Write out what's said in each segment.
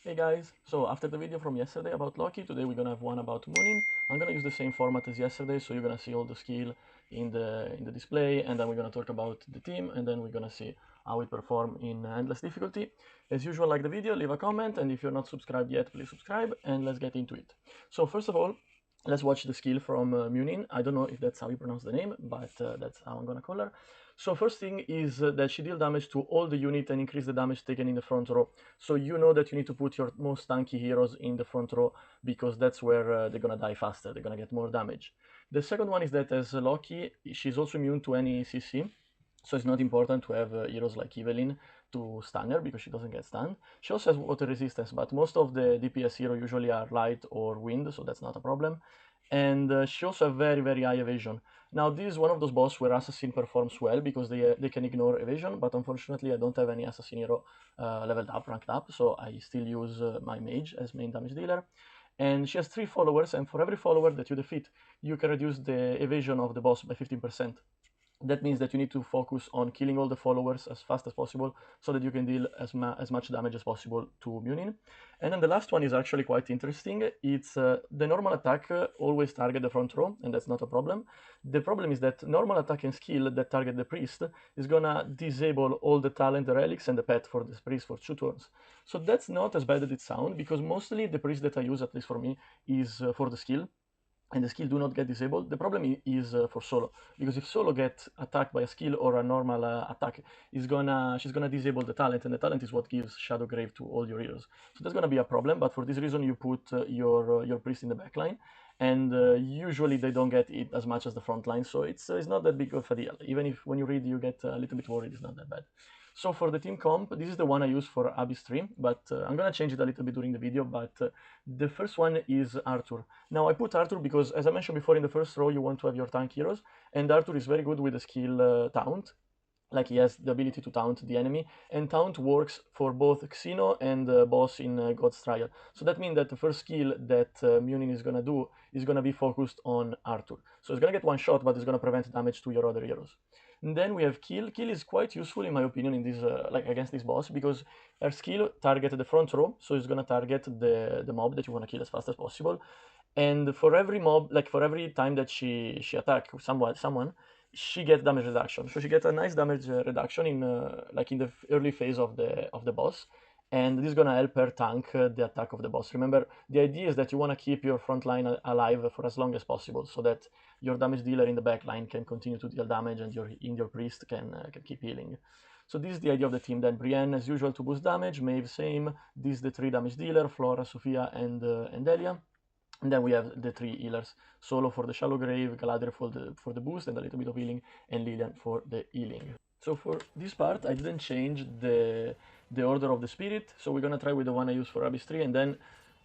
Hey guys, so after the video from yesterday about Loki, today we're gonna have one about Muninn. I'm gonna use the same format as yesterday, so you're gonna see all the skill in the display, and then we're gonna talk about the team, and then we're gonna see how it perform in endless difficulty. As usual, like the video, leave a comment, and if you're not subscribed yet, please subscribe, and let's get into it. So first of all, let's watch the skill from Muninn. I don't know if that's how you pronounce the name, but that's how I'm gonna call her. So first thing is that she deal damage to all the unit and increase the damage taken in the front row. So you know that you need to put your most tanky heroes in the front row because that's where they're gonna die faster, they're gonna get more damage. The second one is that as Loki, she's also immune to any CC. So it's not important to have heroes like Evelyn to stun her because she doesn't get stunned. She also has water resistance, but most of the DPS hero usually are light or wind, so that's not a problem. And she also has very high evasion. Now this is one of those boss where assassin performs well because they can ignore evasion, but unfortunately I don't have any assassin hero leveled up, ranked up, so I still use my mage as main damage dealer. And she has 3 followers, and for every follower that you defeat, you can reduce the evasion of the boss by 15%. That means that you need to focus on killing all the followers as fast as possible so that you can deal as much damage as possible to Muninn. And then the last one is actually quite interesting. It's the normal attack always target the front row, and that's not a problem. The problem is that normal attack and skill that target the priest is gonna disable all the talent, the relics, and the pet for this priest for 2 turns. So that's not as bad as it sounds, because mostly the priest that I use, at least for me, is for the skill, and the skill do not get disabled. The problem is for solo, because if solo get attacked by a skill or a normal attack, she's gonna disable the talent, and the talent is what gives Shadow Grave to all your heroes. So that's gonna be a problem, but for this reason you put your priest in the back line, and usually they don't get it as much as the front line, so it's not that big of a deal. Even if when you read you get a little bit worried, it's not that bad. So for the team comp, this is the one I use for Abyss 3, but I'm gonna change it a little bit during the video, but the first one is Arthur. Now I put Arthur because, as I mentioned before, in the first row you want to have your tank heroes, and Arthur is very good with the skill taunt. Like, he has the ability to taunt the enemy, and taunt works for both Xeno and boss in God's Trial. So that means that the first skill that Muninn is gonna do is gonna be focused on Arthur. So it's gonna get one shot, but it's gonna prevent damage to your other heroes. And then we have Kill. Kill is quite useful in my opinion in this like against this boss, because her skill target the front row, so it's gonna target the mob that you wanna kill as fast as possible. And for every mob, like for every time that she attack someone, she gets damage reduction. So she gets a nice damage reduction in like in the early phase of the boss, and this is gonna help her tank the attack of the boss. Remember, the idea is that you want to keep your front line alive for as long as possible, so that your damage dealer in the back line can continue to deal damage, and your priest can keep healing. So this is the idea of the team. Then Brienne, as usual, to boost damage. Maeve, same. This is the 3 damage dealer: Flora, Sophia, and Delia. And then we have the 3 healers: Solo for the Shallow Grave, Galadriel for the boost and a little bit of healing, and Lilian for the healing. So for this part, I didn't change the order of the spirit, so we're gonna try with the one I use for Abyss 3, and then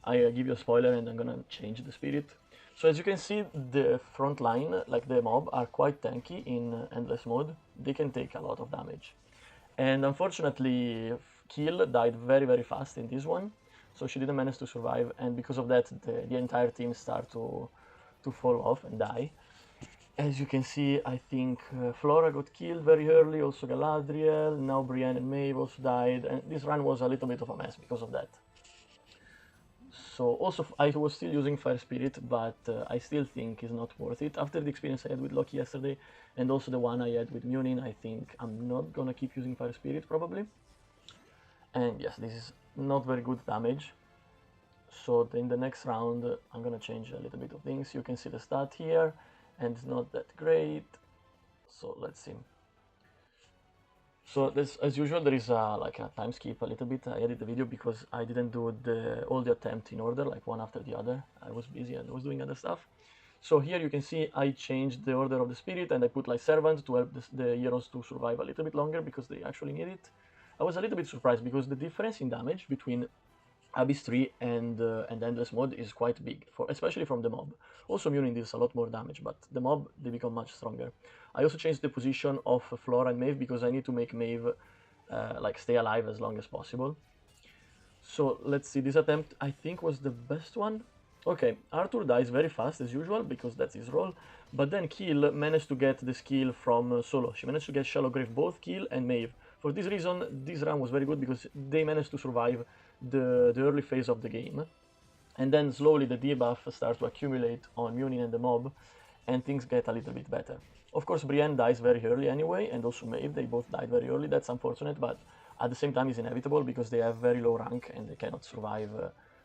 I give you a spoiler and I'm gonna change the spirit. So as you can see, the front line, like the mob, are quite tanky in endless mode. They can take a lot of damage. And unfortunately, Kill died very fast in this one, so she didn't manage to survive, and because of that, the entire team start to fall off and die. As you can see, I think Flora got killed very early, also Galadriel, now Brienne and Maeve also died, and this run was a little bit of a mess because of that. So also I was still using Fire Spirit, but I still think it's not worth it. After the experience I had with Loki yesterday, and also the one I had with Muninn, I think I'm not gonna keep using Fire Spirit probably. And yes, this is not very good damage. So in the next round, I'm gonna change a little bit of things. You can see the stat here, and it's not that great. So let's see. So this, as usual, there is like a time skip a little bit. I edited the video because I didn't do all the attempt in order, like one after the other. I was busy and I was doing other stuff. So here you can see I changed the order of the spirit, and I put like Servant to help the heroes to survive a little bit longer because they actually need it. I was a little bit surprised because the difference in damage between Abyss 3 and Endless mode is quite big, especially from the mob. Also Muninn deals a lot more damage, but the mob, they become much stronger. I also changed the position of Flora and Maeve because I need to make Maeve like stay alive as long as possible. So let's see, this attempt I think was the best one. Okay, Arthur dies very fast as usual because that's his role, but then Kill managed to get the skill from Solo. She managed to get Shallow Grave, both Kill and Maeve. For this reason, this run was very good because they managed to survive the early phase of the game, and then slowly the debuff starts to accumulate on Muninn and the mob, and things get a little bit better. Of course, Brienne dies very early anyway, and also Maeve, they both died very early. That's unfortunate, but at the same time it's inevitable because they have very low rank and they cannot survive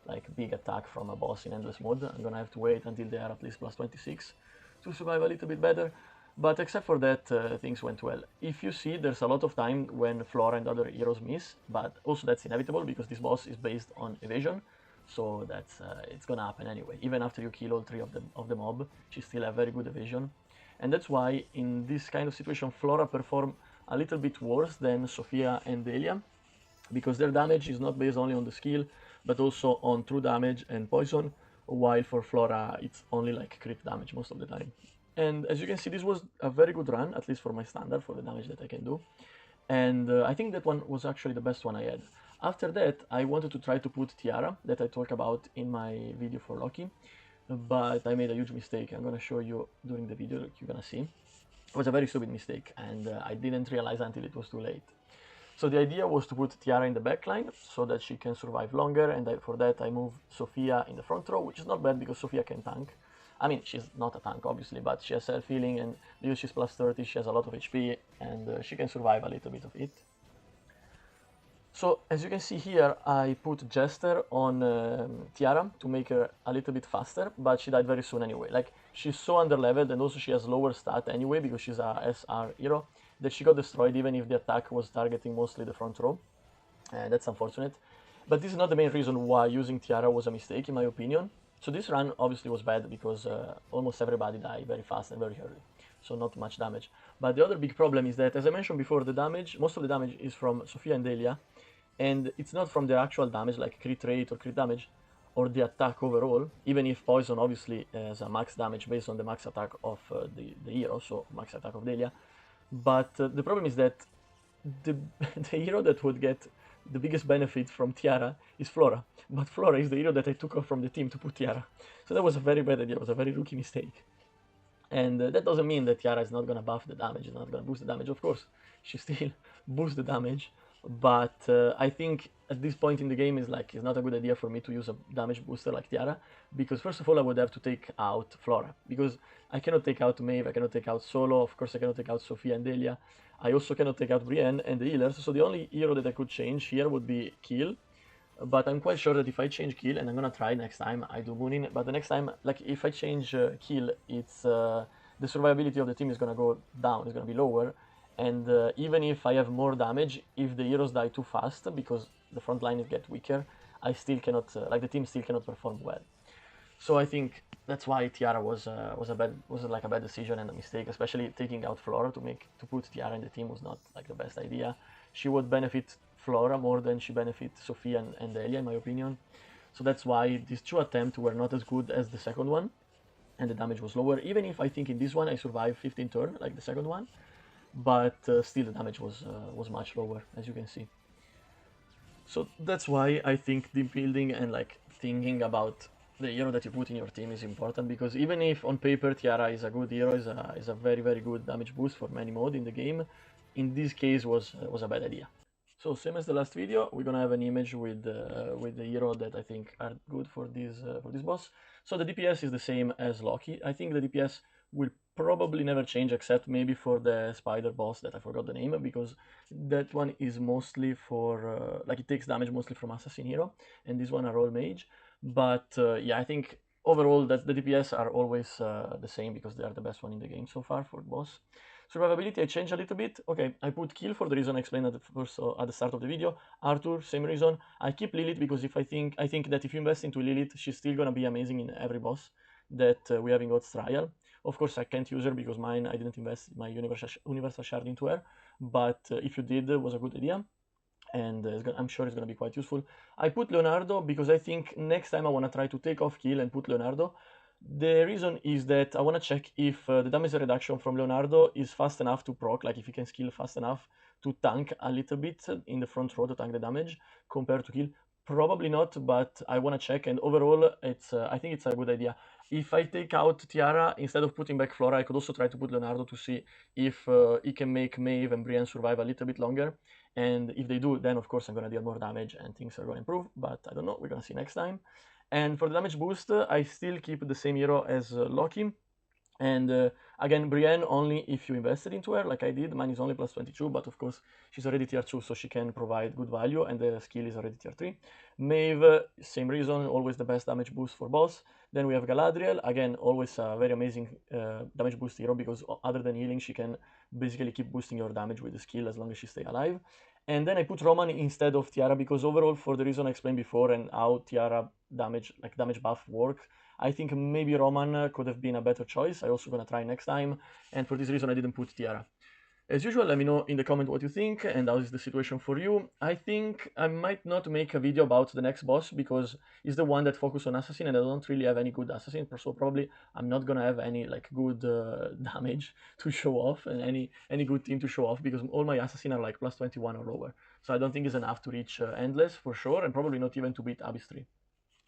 like big attack from a boss in endless mode. I'm gonna have to wait until they are at least plus 26 to survive a little bit better. But except for that, things went well. If you see, there's a lot of time when Flora and other heroes miss, but also that's inevitable because this boss is based on evasion, so that's it's gonna happen anyway. Even after you kill all three of the mob, she still have very good evasion, and that's why in this kind of situation, Flora perform a little bit worse than Sophia and Delia, because their damage is not based only on the skill, but also on true damage and poison, while for Flora it's only like crit damage most of the time. And as you can see, this was a very good run, at least for my standard, for the damage that I can do. And I think that one was actually the best one I had. After that, I wanted to try to put Tiara, that I talk about in my video for Loki, but I made a huge mistake. I'm gonna show you during the video, like you're gonna see. It was a very stupid mistake, and I didn't realize until it was too late. So the idea was to put Tiara in the backline so that she can survive longer, and for that I moved Sophia in the front row, which is not bad because Sophia can tank. I mean, she's not a tank obviously, but she has self-healing, and because she's plus 30, she has a lot of HP, and she can survive a little bit of it. So as you can see here, I put Jester on Tiara to make her a little bit faster, but she died very soon anyway. Like, she's so underleveled, and also she has lower stat anyway because she's a SR hero, that she got destroyed even if the attack was targeting mostly the front row. That's unfortunate. But this is not the main reason why using Tiara was a mistake, in my opinion. So this run obviously was bad because almost everybody died very fast and very early, so not much damage. But the other big problem is that, as I mentioned before, the damage, most of the damage is from Sophia and Delia, and it's not from their actual damage, like crit rate or crit damage, or the attack overall, even if poison obviously has a max damage based on the max attack of the hero, so max attack of Delia. But the problem is that the hero that would get the biggest benefit from Tiara is Flora, but Flora is the hero that I took off from the team to put Tiara. So that was a very bad idea, it was a very rookie mistake. And that doesn't mean that Tiara is not gonna buff the damage, is not gonna boost the damage, of course. She still boosts the damage, but I think at this point in the game it's not a good idea for me to use a damage booster like Tiara, because first of all I would have to take out Flora, because I cannot take out Maeve, I cannot take out Solo, of course I cannot take out Sophia and Delia, I also cannot take out Brienne and the healers, so the only hero that I could change here would be Kill, but I'm quite sure that if I change Kill, and I'm gonna try next time, I do Muninn, but the next time, like if I change Kill, it's the survivability of the team is gonna go down, it's gonna be lower, and even if I have more damage, if the heroes die too fast, because the front line get weaker, I still cannot, like the team still cannot perform well. So I think that's why Tiara was like a bad decision and a mistake, especially taking out Flora to put Tiara in the team was not like the best idea. She would benefit Flora more than she benefit Sophia and Delia, in my opinion. So that's why these two attempts were not as good as the second one, and the damage was lower. Even if I think in this one I survived 15 turns, like the second one, but still the damage was much lower, as you can see. So that's why I think team building and like thinking about the hero that you put in your team is important, because even if on paper Tiara is a good hero, is a very very good damage boost for many modes in the game, in this case was a bad idea. So same as the last video, we're gonna have an image with the hero that I think are good for this boss. So the DPS is the same as Loki. I think the DPS will probably never change except maybe for the spider boss that I forgot the name, because that one is mostly for like it takes damage mostly from assassin hero, and this one are all mage. But yeah, I think overall that the DPS are always the same because they are the best one in the game so far for the boss. Survivability I changed a little bit. Okay, I put Kill for the reason I explained at the start of the video. Arthur, same reason. I keep Lilith because I think that if you invest into Lilith, she's still gonna be amazing in every boss that we have in God's Trial. Of course, I can't use her because I didn't invest my universal shard into her. But if you did, it was a good idea, and I'm sure it's gonna be quite useful. I put Leonardo because I think next time I wanna try to take off Kill and put Leonardo. The reason is that I want to check if the damage reduction from Leonardo is fast enough to proc, like if he can skill fast enough to tank a little bit in the front row to tank the damage compared to Kill. Probably not, but I want to check, and overall I think it's a good idea. If I take out Tiara, instead of putting back Flora, I could also try to put Leonardo to see if he can make Maeve and Brienne survive a little bit longer. And if they do, then of course I'm gonna deal more damage and things are gonna improve, but I don't know, we're gonna see next time. And for the damage boost, I still keep the same hero as Loki. And again, Brienne only if you invested into her, like I did. Mine is only plus 22, but of course she's already tier 2, so she can provide good value, and the skill is already tier 3. Maeve, same reason, always the best damage boost for boss. Then we have Galadriel, again, always a very amazing damage boost hero, because other than healing, she can basically keep boosting your damage with the skill as long as she stays alive. And then I put Roman instead of Tiara, because overall, for the reason I explained before and how Tiara damage buff works, I think maybe Roman could have been a better choice. I'm also gonna try next time, and for this reason I didn't put Tiara. As usual, let me know in the comment what you think and how is the situation for you. I think I might not make a video about the next boss because it's the one that focuses on assassin, and I don't really have any good assassin, so probably I'm not gonna have any like good damage to show off and any good team to show off, because all my assassin are like plus 21 or lower. So I don't think it's enough to reach Endless for sure, and probably not even to beat Abyss 3.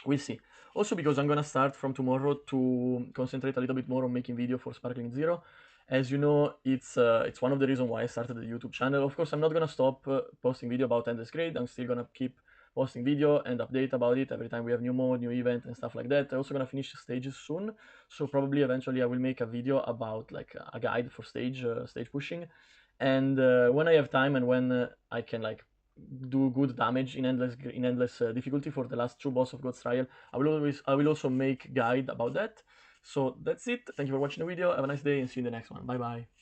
We'll see. Also, because I'm gonna start from tomorrow to concentrate a little bit more on making video for Sparkling Zero. As you know, it's one of the reasons why I started the YouTube channel. Of course, I'm not gonna stop posting video about Endless Grade. I'm still gonna keep posting video and update about it every time we have new mode, new event, and stuff like that. I'm also gonna finish stages soon, so probably eventually I will make a video about like a guide for stage pushing. And when I have time and when I can like do good damage in endless difficulty for the last 2 boss of God's Trial, I will also make guide about that. So that's it. Thank you for watching the video. Have a nice day and see you in the next one. Bye bye.